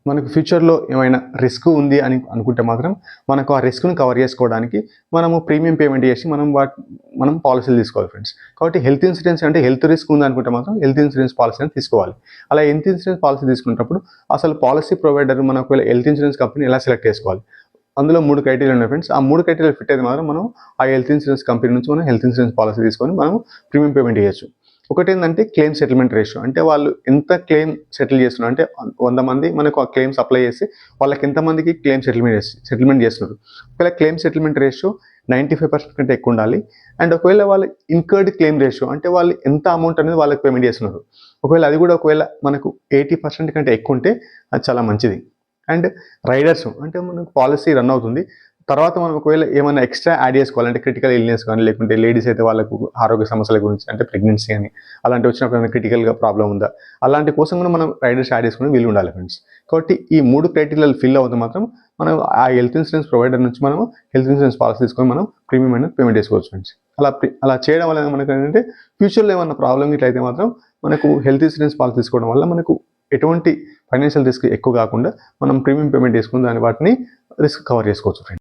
మనకు ఫ్యూచర్లో ఏమైనా రిస్క్ ఉంది అని అనుకుంటే మాత్రం మనకు ఆ రిస్క్ని కవర్ చేసుకోవడానికి మనము ప్రీమియం పేమెంట్ చేసి మనం పాలసీలు తీసుకోవాలి ఫ్రెండ్స్. కాబట్టి హెల్త్ ఇన్సూరెన్స్ అంటే హెల్త్ రిస్క్ ఉంది అనుకుంటే మాత్రం హెల్త్ ఇన్సూరెన్స్ పాలసీ అని తీసుకోవాలి. అలా హెల్త్ ఇన్సూరెన్స్ పాలసీ తీసుకున్నప్పుడు అసలు పాలసీ ప్రొవైడర్ మనకు హెల్త్ ఇన్సూరెన్స్ కంపెనీ ఎలా సెలెక్ట్ చేసుకోవాలి, అందులో 3 క్రైటీరియా ఉన్నాయి ఫ్రెండ్స్. ఆ 3 క్రైటీరియా ఫిట్ అయితే మాత్రం మనం ఆ హెల్త్ ఇన్సూరెన్స్ కంపెనీ నుంచి మనం హెల్త్ ఇన్సూరెన్స్ పాలసీ తీసుకొని మనం ప్రీమియం పేమెంట్ చేయొచ్చు. ఒకటి ఏంటంటే క్లెయిమ్ సెటిల్మెంట్ రేషియో, అంటే వాళ్ళు ఎంత క్లెయిమ్ సెటిల్ చేస్తున్నారు, అంటే 100 మంది మనకు ఆ క్లెయిమ్స్ అప్లై చేసి వాళ్ళకి ఎంతమందికి క్లెయిమ్ సెటిల్మెంట్ చేస్తున్నారు. ఒకవేళ క్లెయిమ్ సెటిల్మెంట్ రేషియో 95% కంటే ఎక్కువ ఉండాలి. అండ్ ఒకవేళ వాళ్ళు ఇన్కర్డ్ క్లెయిమ్ రేషియో, అంటే వాళ్ళు ఎంత అమౌంట్ అనేది వాళ్ళకి పేమెంట్ చేస్తున్నారు, ఒకవేళ మనకు 80% కంటే ఎక్కువ ఉంటే అది చాలా మంచిది. అండ్ రైడర్స్, అంటే మనకు పాలసీ రన్ అవుతుంది తర్వాత మనం ఒకవేళ ఏమైనా ఎక్స్ట్రా యాడ్ చేసుకోవాలంటే క్రిటికల్ ఇల్నెస్ కానీ, లేకుంటే లేడీస్ అయితే వాళ్ళకు ఆరోగ్య సమస్యల గురించి, అంటే ప్రెగ్నెన్సీ అని అలాంటివి వచ్చినప్పుడు ఏమైనా క్రిటికల్గా ప్రాబ్లం ఉందా, అలాంటి కోసం కూడా మనం రైడర్స్ యాడ్ చేసుకుని వీలు ఉండాలి ఫ్రెండ్స్. కాబట్టి ఈ 3 క్రైటీరియాలు ఫిల్ అవుతే మాత్రం మనం ఆ హెల్త్ ఇన్సూరెన్స్ ప్రొవైడర్ నుంచి మనం హెల్త్ ఇన్సూరెన్స్ పాలసీ తీసుకొని మనం ప్రీమియం అనేది పేమెంట్ చేసుకోవచ్చు ఫ్రెండ్స్. అలా చేయడం వల్ల మనకు ఏంటంటే ఫ్యూచర్లో ఏమైనా ప్రాబ్లం ఇట్లయితే మాత్రం మనకు హెల్త్ ఇన్సూరెన్స్ పాలసీ తీసుకోవడం వల్ల మనకు ఎటువంటి ఫైనాన్షియల్ రిస్క్ ఎక్కువ కాకుండా మనం ప్రీమియం పేమెంట్ చేసుకుని వాటిని రిస్క్ కవర్ చేసుకోవచ్చు ఫ్రెండ్స్.